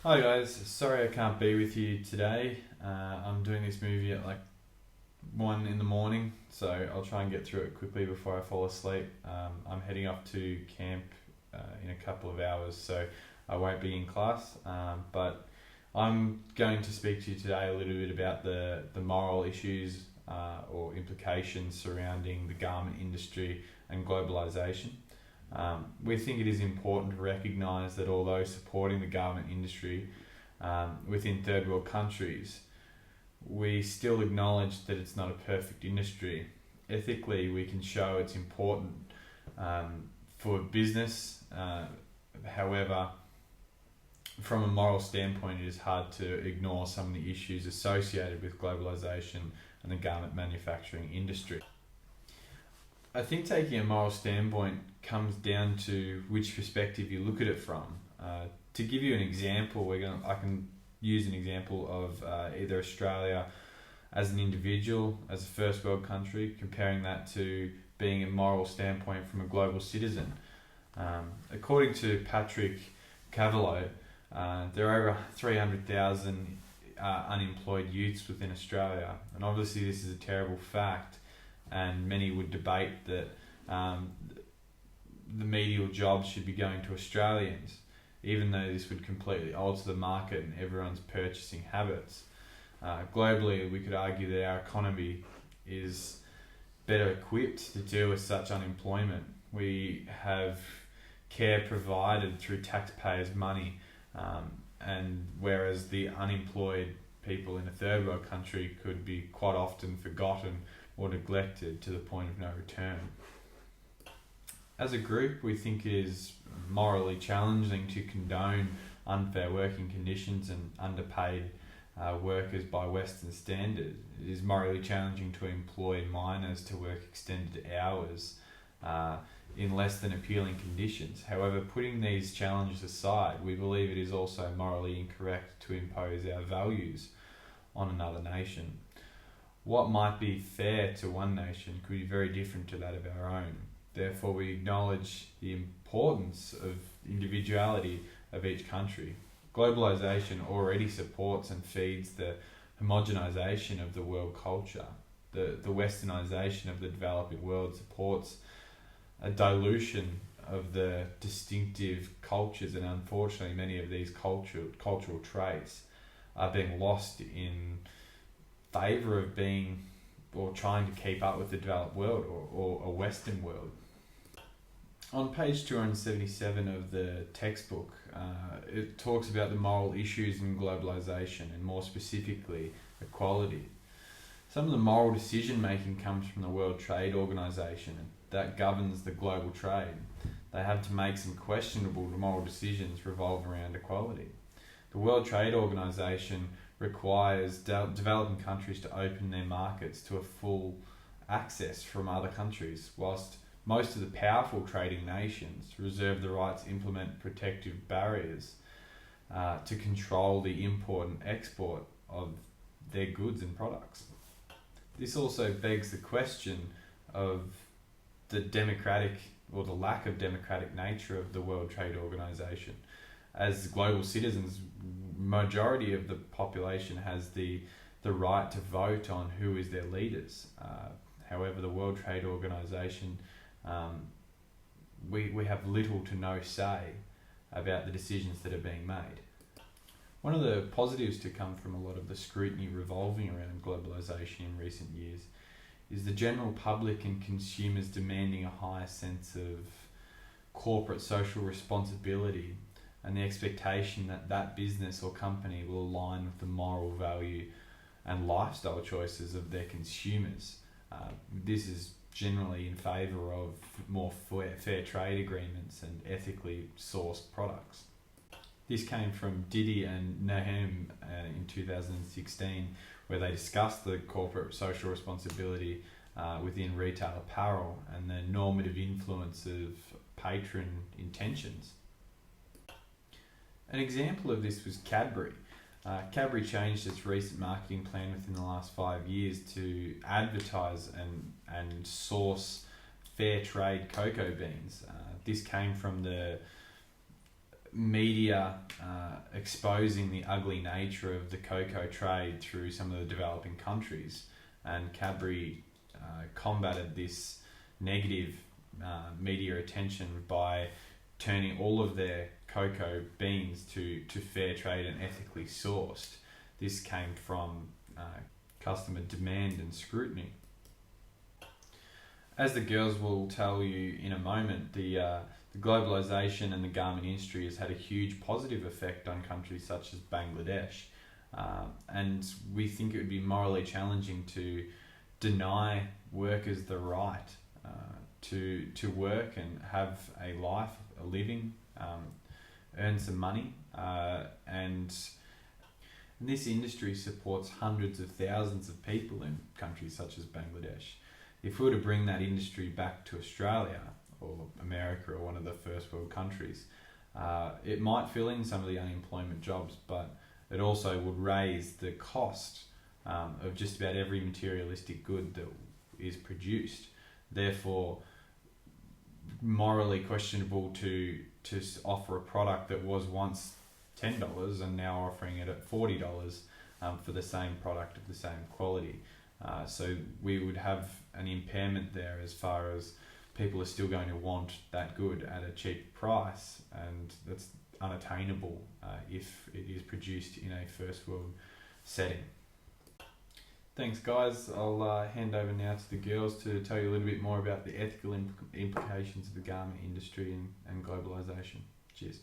Hi guys, sorry I can't be with you today. I'm doing this movie at like 1 in the morning, so I'll try and get through it quickly before I fall asleep. I'm heading off to camp in a couple of hours, so I won't be in class. But I'm going to speak to you today a little bit about the moral issues or implications surrounding the garment industry and globalisation. We think it is important to recognise that although supporting the garment industry within third world countries, we still acknowledge that it's not a perfect industry. Ethically, we can show it's important for business. However, from a moral standpoint, it is hard to ignore some of the issues associated with globalisation and the garment manufacturing industry. I think taking a moral standpoint comes down to which perspective you look at it from. To give you an example, I can use an example of either Australia as an individual, as a first world country, comparing that to being a moral standpoint from a global citizen. According to Patrick Cavallo, there are over 300,000 unemployed youths within Australia, and obviously this is a terrible fact, and many would debate that the medial jobs should be going to Australians, even though this would completely alter the market and everyone's purchasing habits. Globally, we could argue that our economy is better equipped to deal with such unemployment. We have care provided through taxpayers' money, and whereas the unemployed people in a third world country could be quite often forgotten or neglected to the point of no return. As a group, we think it is morally challenging to condone unfair working conditions and underpaid workers by Western standards. It is morally challenging to employ miners to work extended hours in less than appealing conditions. However, putting these challenges aside, we believe it is also morally incorrect to impose our values on another nation. What might be fair to one nation could be very different to that of our own. Therefore, we acknowledge the importance of individuality of each country. Globalisation already supports and feeds the homogenisation of the world culture. The westernisation of the developing world supports a dilution of the distinctive cultures, and unfortunately many of these cultural traits are being lost in favour of being or trying to keep up with the developed world or a Western world. On page 277 of the textbook, it talks about the moral issues in globalisation and more specifically equality. Some of the moral decision making comes from the World Trade Organization that governs the global trade. They have to make some questionable moral decisions revolve around equality. The World Trade Organization requires developing countries to open their markets to a full access from other countries, whilst most of the powerful trading nations reserve the right to implement protective barriers to control the import and export of their goods and products. This also begs the question of the democratic or the lack of democratic nature of the World Trade Organization. As global citizens, majority of the population has the right to vote on who is their leaders. However, the World Trade Organization, we have little to no say about the decisions that are being made. One of the positives to come from a lot of the scrutiny revolving around globalisation in recent years is the general public and consumers demanding a higher sense of corporate social responsibility and the expectation that that business or company will align with the moral value and lifestyle choices of their consumers. This is generally in favour of more fair trade agreements and ethically sourced products. This came from Didi and Nahem in 2016, where they discussed the corporate social responsibility within retail apparel and the normative influence of patron intentions. An example of this was Cadbury. Cadbury changed its recent marketing plan within the last 5 years to advertise and source fair trade cocoa beans. This came from the media exposing the ugly nature of the cocoa trade through some of the developing countries, and Cadbury combated this negative media attention by turning all of their cocoa beans to fair trade and ethically sourced. This came from customer demand and scrutiny. As the girls will tell you in a moment, the globalisation and the garment industry has had a huge positive effect on countries such as Bangladesh. And we think it would be morally challenging to deny workers the right to work and have a life, a living, earn some money. And this industry supports hundreds of thousands of people in countries such as Bangladesh. If we were to bring that industry back to Australia or America or one of the first world countries, it might fill in some of the unemployment jobs, but it also would raise the cost of just about every materialistic good that is produced. Therefore, morally questionable to offer a product that was once $10 and now offering it at $40 for the same product of the same quality. So we would have an impairment there as far as people are still going to want that good at a cheap price, and that's unattainable if it is produced in a first world setting. Thanks guys, I'll hand over now to the girls to tell you a little bit more about the ethical implications of the garment industry and globalisation. Cheers.